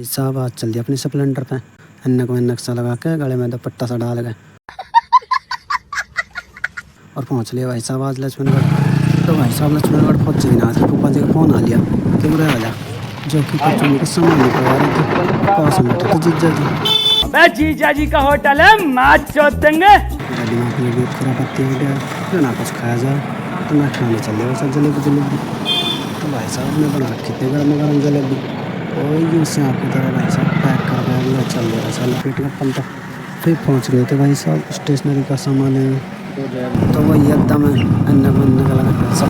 साहब आज चल दिया अपनी स्प्लेंडर पे। अन्ना को नक्शा लगा के गले में दुपट्टा सा डाल गए और पहुंच लिया भाई साहब आज लक्ष्मणगढ़। तो भाई साहब लक्ष्मणगढ़ पहुंच ही ना, पापा जी का फोन आ लिया कि बुरा वाला जो कि परचून के सामान निकलवा रहे थे पास में बैठे थे जीजा जी। अबे जीजा जी का होटल है, मैच चोट देंगे। दिमाग में भी खुरापत्ती हो गया, फिर ना कुछ खाया जाए तो मैं खाने चल गया सब जलेबी। तो भाई साहब ने बना रखी थी गर्म गर्म जलेबी और उससे आपकी तरह भाई साहब पैक कर गया चल रहा था पेट का पल। तक फिर पहुंच गए थे भाई साहब स्टेशनरी का सामान है तो वही एकदम अन्ना बनने का लगा सब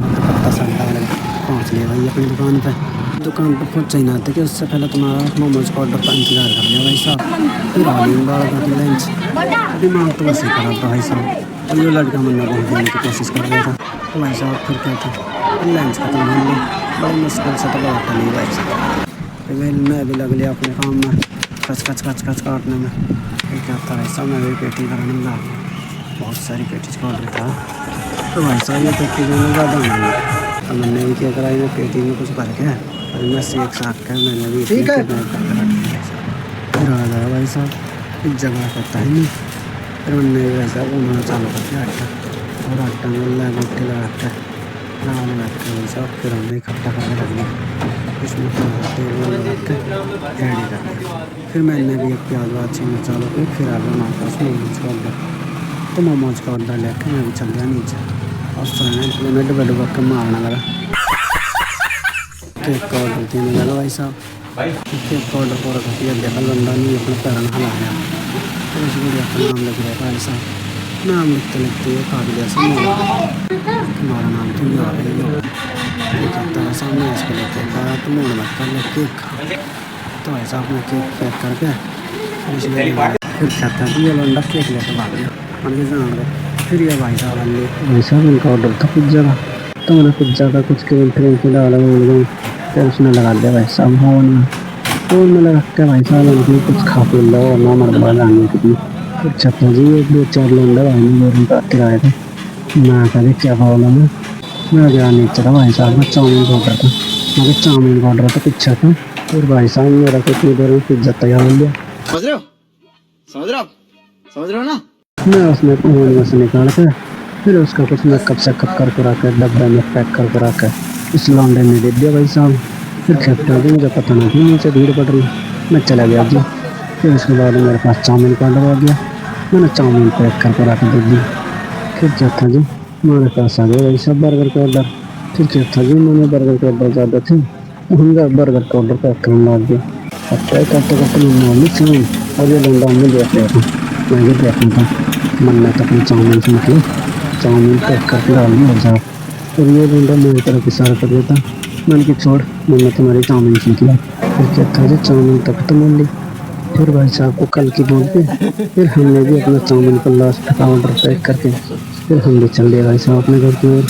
पत्ता सा लगा पहुँच गए भाई अपनी दुकान पर पहुँच ही ना थे कि उससे पहले तुम्हारा मोमोज का ऑर्डर का इंतजार कर लिया भाई साहब। फिर हालिंग लंच दिमाग तो वैसे खराब था भाई साहब और ये लड़का मन्ना बहुत देने की कोशिश कर रहा था। तो भाई साहब फिर क्या था लंच खत्म हो गया बड़ी मुश्किल से तो बहुत नहीं भाई साहब। फिर मैं भी लग लिया अपने काम में कच काटने में। फिर क्या था भाई साहब मैं भी पेटी कराने में लगा बहुत सारी पेटीज का ऑर्डर था। तो भाई साहब ये पेटी में ज़्यादा नहीं तो मैंने भी क्या करा मैं पेटी में कुछ भर के और मैं सीख साख कर मैंने भी ठीक है फिर आ गया भाई साहब एक जगह करता है नहीं। फिर मैंने भी वैसा उन्होंने चालू कर दिया आटा और आटा में गुट्ठी लगा कर लगा के भाई साहब फिर हमने इकट्ठा करके रख दिया उसमें तेल लगा के रेडी कर दिया। फिर मैंने भी एक प्याज वाज छीलना चालू की फिर आ गया हमारे पास मोमोज का ऑर्डर। तो मोमोज का ऑर्डर लेकर मैं भी चल गया नीचे और फिर मैं डुबा के मारने लगा। केक का ऑर्डर देने लगा भाई साहब। केक का ऑर्डर पूरा कर दिया देखा लंडा नहीं अपना पैरन हला गया तो उस गुड़िया का नाम लग रहा भाई साहब। नाम लिखते लिखते काट दिया हमारा नाम तो नहीं आ रहा ये कहता है सामने इसको लेते हैं तो मूड मत कर ले केक खा। तो भाई साहब ने केक पैक करके फिर कहता है कि ये लंडा केक लेकर भाग गया मन के जान गए। फिर ये भाई साहब उनका ऑर्डर था पिज्ज़ा का तो मैंने पिज्ज़ा का कुछ क्रीम डाला बोल गई फिर उसने लगा दिया भाई साहब फोन में लगा के भाई साहब उनकी कुछ खा पी लो और ना मरबा लाने के लिए कुछ छपा जी एक दो चार लंडा भाई ने मेरे का किराए थे मैं कभी क्या प्रॉब्लम है मैं गया नीचे था भाई साहब मैं चाउमीन का ऑर्डर था मैं चाउमीन का ऑर्डर था पीछा था। फिर भाई साहब मेरा कुछ देर में पिज्ज़ा तैयार हो गया समझ रहे हो ना। मैं उसमें फोन में से निकाल कर फिर उसका कुछ मेकअप सेकअप कर कर डब्बे में पैक कर रखा इस लॉन्ड्री में दे दिया भाई साहब। फिर खेपटा भी मुझे पता नहीं था नीचे भीड़ पड़ रही मैं चला गया जी। फिर उसके बाद मेरे पास चाउमीन का ऑर्डर आ गया मैंने चाउमीन पैक कर रख दे दी। फिर क्या था जी मेरे पास आ गया भाई साहब बर्गर का ऑर्डर। फिर क्या था जी मैंने बर्गर का ऑर्डर ज़्यादा थे उनका बर्गर का ऑर्डर पैक करने लग गया। अब पैक करते मैंने चाउमीन और ये लंडा में देख रहा था मैं भी देखा था मन में तो अपनी चाउमीन से निकली चाउमीन पैक करके डाल दी भाई साहब। और ये लंडा मेरी तरफ इशारा कर देता मैंने कि छोड़ मैंने तुम्हारी चाउमीन सीख लिया। फिर क्या था जी चाउमीन तक तो मिल ली। फिर भाई साहब को कल की बोल के फिर हमने भी अपना चाउमीन का लास्ट का ऑर्डर पैक करके फिर हम भी चल दिए भाई साहब अपने घर की ओर।